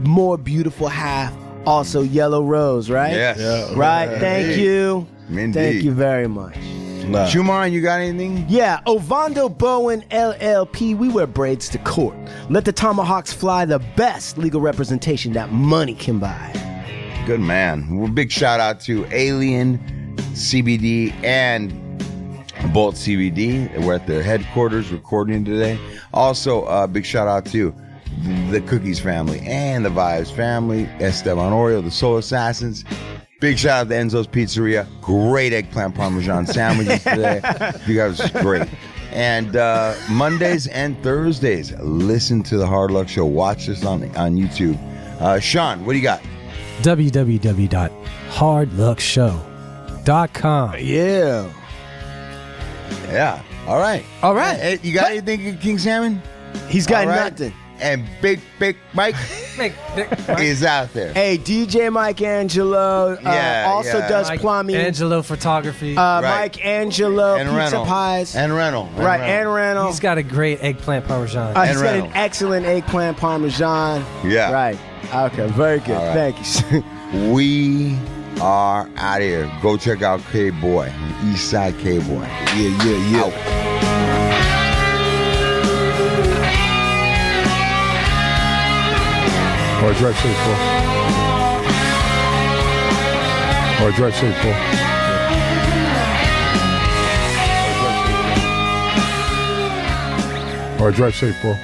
C: more beautiful half, also Yellow Rose, right?
B: Yes.
D: Yeah.
C: Right. Thank you.
B: Indeed.
C: Thank you very much.
D: Nah.
B: Shuman, you got anything?
C: Yeah, Ovando Bowen LLP, we wear braids to court. Let the tomahawks fly, the best legal representation that money can buy.
B: Good man. Well, big shout out to Alien CBD and Bolt CBD. We're at their headquarters recording today. Also, big shout out to the Cookies family and the Vibes family, Esteban Oreo, the Soul Assassins. Big shout out to Enzo's Pizzeria. Great eggplant parmesan sandwiches today. You guys are great. And Mondays and Thursdays, listen to the Hard Luck Show. Watch this on YouTube. Sean, what do you got?
E: www.hardluckshow.com.
C: Yeah.
B: Yeah. All right. Hey, you got anything, King Salmon?
C: He's got
B: All right.
C: nothing.
B: And Big Mike is out there.
C: Hey, DJ Mike Angelo does
E: Mike
C: plumbing.
E: Angelo Photography.
C: Mike Angelo,
B: And
C: Pizza
B: Rental.
C: Pies.
B: And Rental.
C: Right, and Rental.
E: He's got a great eggplant parmesan.
C: He's
B: and
C: got
B: Rental.
C: an excellent eggplant parmesan.
B: Yeah.
C: Right. Okay, very good.
B: All right.
C: Thank you.
B: We are out of here. Go check out K-Boy, Eastside K-Boy.
D: Yeah.
B: Out.
A: Or direct safe for. Or direct safe for. All right, drive safe, bro.